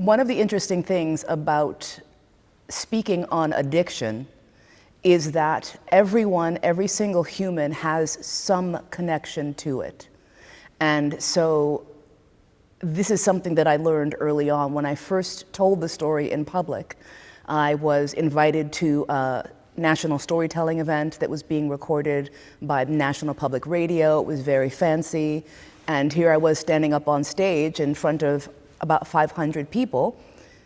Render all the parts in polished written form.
One of the interesting things about speaking on addiction is that every single human has some connection to it. And so this is something that I learned early on. When I first told the story in public, I was invited to a national storytelling event that was being recorded by National Public Radio. It was very fancy. And here I was standing up on stage in front of about 500 people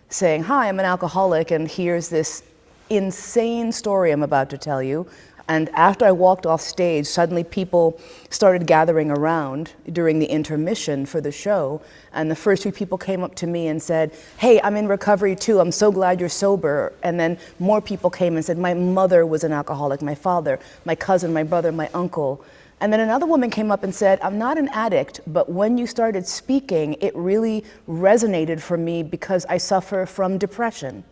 saying, "Hi, I'm an alcoholic, and here's this insane story I'm about to tell you." And after I walked off stage, suddenly people started gathering around during the intermission for the show. And the first few people came up to me and said, "Hey, I'm in recovery too. I'm so glad you're sober." And then more people came and said, "My mother was an alcoholic, my father, my cousin, my brother, my uncle." And then another woman came up and said, "I'm not an addict, but when you started speaking, it really resonated for me because I suffer from depression.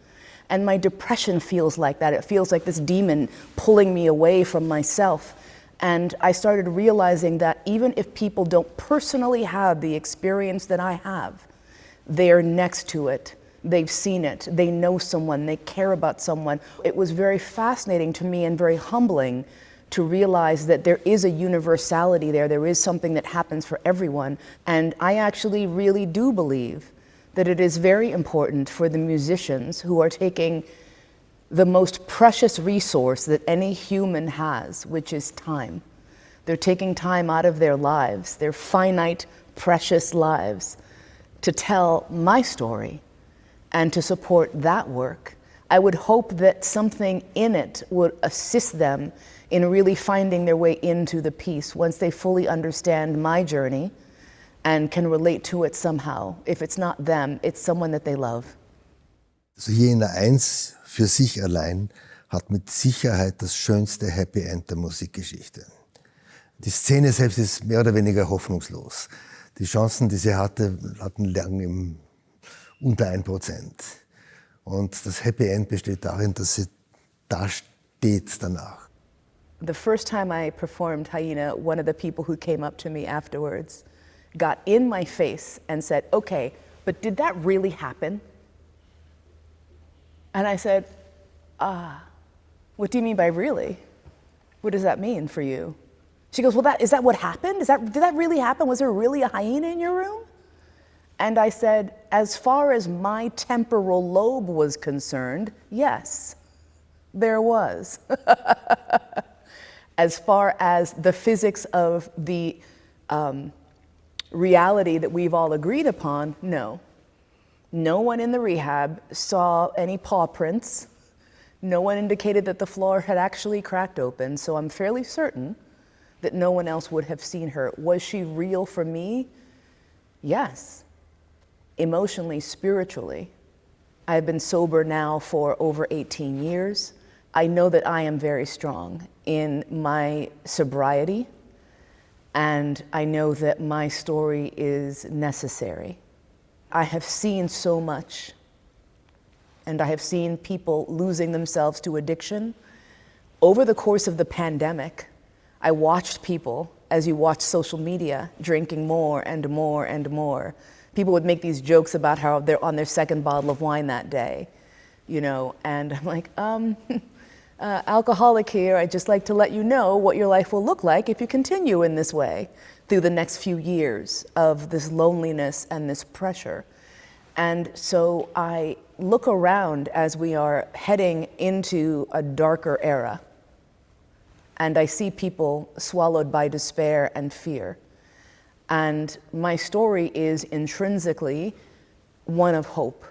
And my depression feels like that. It feels like this demon pulling me away from myself." And I started realizing that even if people don't personally have the experience that I have, they're next to it. They've seen it. They know someone. They care about someone. It was very fascinating to me and very humbling to realize that there is a universality there. There is something that happens for everyone. And I actually really do believe that it is very important for the musicians who are taking the most precious resource that any human has, which is time. They're taking time out of their lives, their finite, precious lives, to tell my story and to support that work. I would hope that something in it would assist them in really finding their way into the piece once they fully understand my journey and can relate to it somehow. If it's not them, it's someone that they love. Also Hyena I für sich allein hat mit Sicherheit das schönste Happy End der Musikgeschichte. Die Szene selbst ist mehr oder weniger hoffnungslos. Die Chancen, die sie hatten lagen unter 1%. Und das Happy End besteht darin, dass sie da steht danach. The first time I performed Hyena, one of the people who came up to me afterwards got in my face and said, "Okay, but did that really happen?" And I said, "What do you mean by really? What does that mean for you?" She goes, "Well, is that what happened? Did that really happen? Was there really a hyena in your room?" And I said, "As far as my temporal lobe was concerned, yes, there was." As far as the physics of the reality that we've all agreed upon, no. No one in the rehab saw any paw prints. No one indicated that the floor had actually cracked open, so I'm fairly certain that no one else would have seen her. Was she real for me? Yes. Emotionally, spiritually. I've been sober now for over 18 years. I know that I am very strong in my sobriety, and I know that my story is necessary. I have seen so much, and I have seen people losing themselves to addiction. Over the course of the pandemic, I watched people, as you watch social media, drinking more and more and more. People would make these jokes about how they're on their second bottle of wine that day, you know, and I'm like, alcoholic here, I'd just like to let you know what your life will look like if you continue in this way through the next few years of this loneliness and this pressure. And so I look around as we are heading into a darker era, and I see people swallowed by despair and fear. And my story is intrinsically one of hope.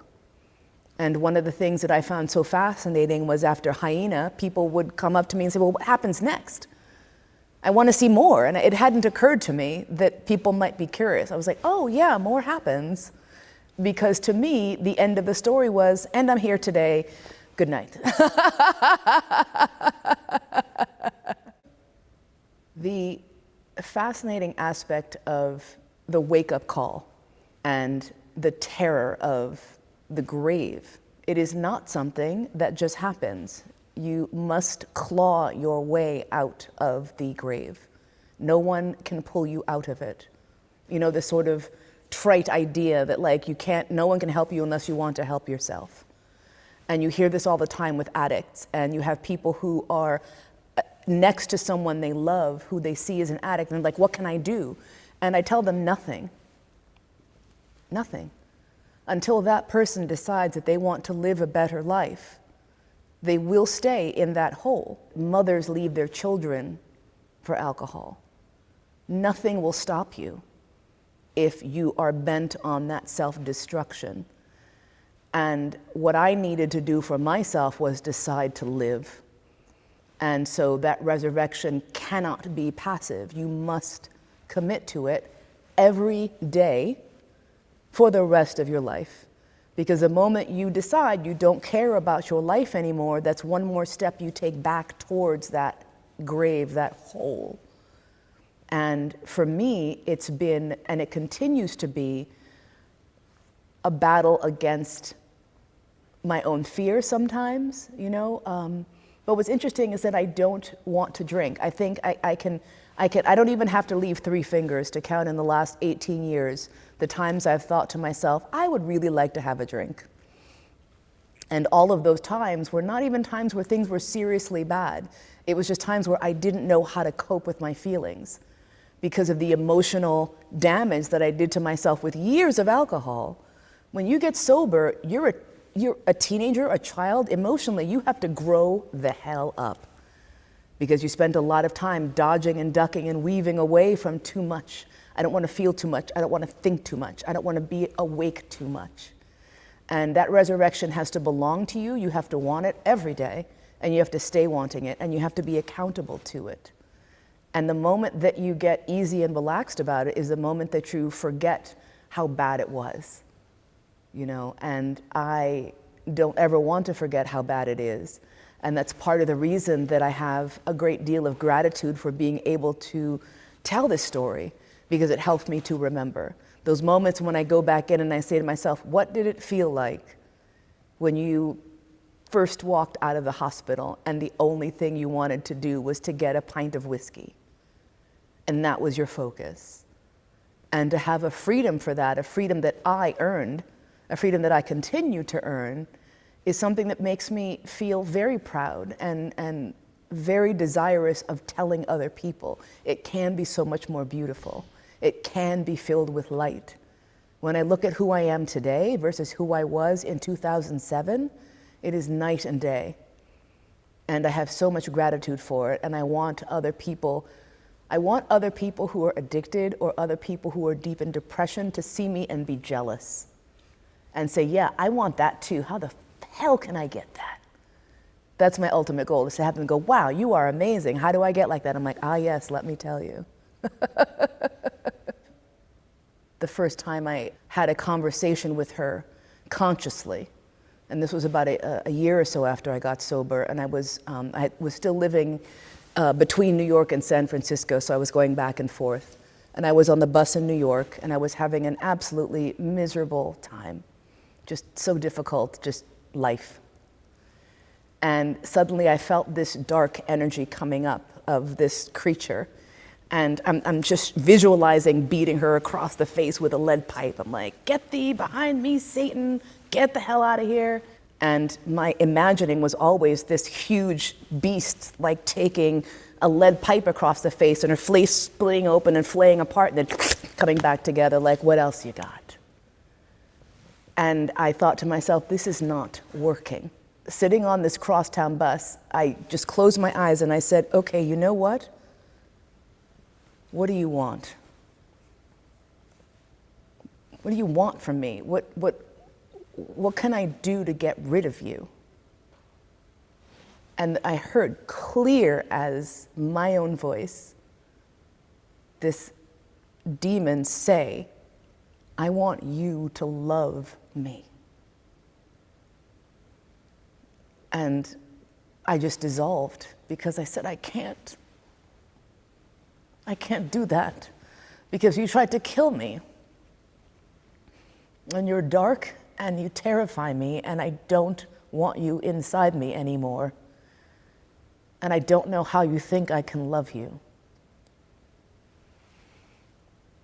And one of the things that I found so fascinating was after Hyena, people would come up to me and say, "Well, what happens next? I want to see more." And it hadn't occurred to me that people might be curious. I was like, "Oh yeah, more happens." Because to me, the end of the story was, "And I'm here today, good night." The fascinating aspect of the wake-up call and the terror of the grave, it is not something that just happens. You must claw your way out of the grave. No one can pull you out of it. You know, the sort of trite idea that like no one can help you unless you want to help yourself. And you hear this all the time with addicts, and you have people who are next to someone they love who they see as an addict, and they're like, what can I do? And I tell them nothing. Nothing. Until that person decides that they want to live a better life, they will stay in that hole. Mothers leave their children for alcohol. Nothing will stop you if you are bent on that self-destruction. And what I needed to do for myself was decide to live. And so that resurrection cannot be passive. You must commit to it every day for the rest of your life. Because the moment you decide you don't care about your life anymore, that's one more step you take back towards that grave, that hole. And for me, it's been, and it continues to be, a battle against my own fear sometimes, you know. But what's interesting is that I don't want to drink. I think I don't even have to leave 3 fingers to count in the last 18 years the times I've thought to myself, I would really like to have a drink. And all of those times were not even times where things were seriously bad. It was just times where I didn't know how to cope with my feelings because of the emotional damage that I did to myself with years of alcohol. When you get sober, you're a teenager, a child, emotionally, you have to grow the hell up because you spend a lot of time dodging and ducking and weaving away from too much. I don't want to feel too much. I don't want to think too much. I don't want to be awake too much. And that resurrection has to belong to you. You have to want it every day, and you have to stay wanting it, and you have to be accountable to it. And the moment that you get easy and relaxed about it is the moment that you forget how bad it was. You know, and I don't ever want to forget how bad it is. And that's part of the reason that I have a great deal of gratitude for being able to tell this story, because it helped me to remember. Those moments when I go back in and I say to myself, what did it feel like when you first walked out of the hospital and the only thing you wanted to do was to get a pint of whiskey? And that was your focus. And to have a freedom for that, a freedom that I earned, a freedom that I continue to earn, is something that makes me feel very proud and very desirous of telling other people. It can be so much more beautiful. It can be filled with light. When I look at who I am today versus who I was in 2007, it is night and day. And I have so much gratitude for it, and I want other people who are addicted or other people who are deep in depression to see me and be jealous and say, yeah, I want that too. How the hell can I get that? That's my ultimate goal, is to have them go, wow, you are amazing. How do I get like that? I'm like, ah, yes, let me tell you. The first time I had a conversation with her consciously, and this was about a year or so after I got sober, and I was still living between New York and San Francisco, so I was going back and forth. And I was on the bus in New York, and I was having an absolutely miserable time. Just so difficult, just life. And suddenly I felt this dark energy coming up of this creature. And I'm just visualizing beating her across the face with a lead pipe. I'm like, get thee behind me, Satan, get the hell out of here. And my imagining was always this huge beast, like taking a lead pipe across the face and her face splitting open and flaying apart and then coming back together, like, what else you got? And I thought to myself, this is not working. Sitting on this crosstown bus, I just closed my eyes and I said, okay, you know what? What do you want? What do you want from me? What can I do to get rid of you? And I heard clear as my own voice, this demon say, I want you to love me. And I just dissolved because I said, I can't do that because you tried to kill me. And you're dark and you terrify me and I don't want you inside me anymore. And I don't know how you think I can love you.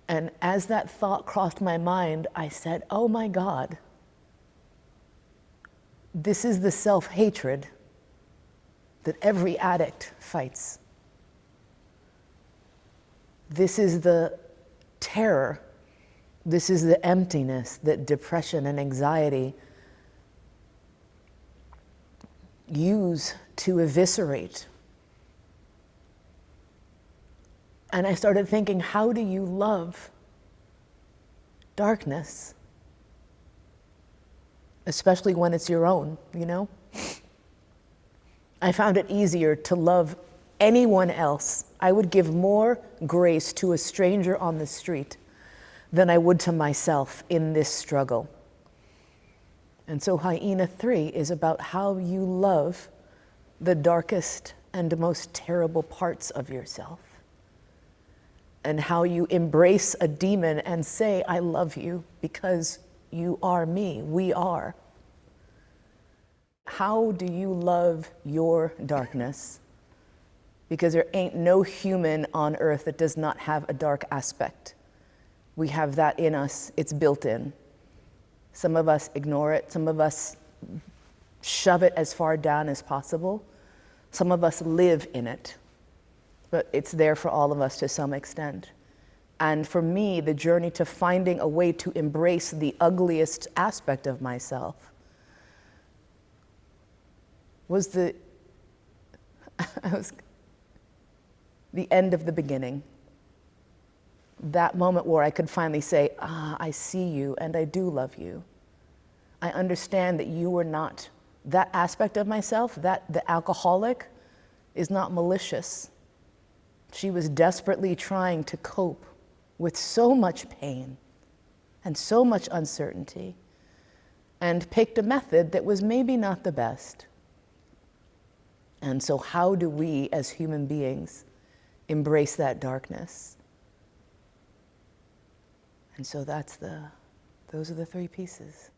And as that thought crossed my mind, I said, oh my God, this is the self-hatred that every addict fights. This is the terror, this is the emptiness that depression and anxiety use to eviscerate. And I started thinking, how do you love darkness? Especially when it's your own, you know? I found it easier to love anyone else. I would give more grace to a stranger on the street than I would to myself in this struggle. And so Hyena III is about how you love the darkest and most terrible parts of yourself, and how you embrace a demon and say, I love you because you are me, we are. How do you love your darkness? Because there ain't no human on earth that does not have a dark aspect. We have that in us, it's built in. Some of us ignore it, some of us shove it as far down as possible. Some of us live in it, but it's there for all of us to some extent. And for me, the journey to finding a way to embrace the ugliest aspect of myself was the end of the beginning. That moment where I could finally say, I see you and I do love you. I understand that you were not, that aspect of myself, that the alcoholic is not malicious. She was desperately trying to cope with so much pain and so much uncertainty, and picked a method that was maybe not the best. And so how do we as human beings embrace that darkness? And so those are the three pieces.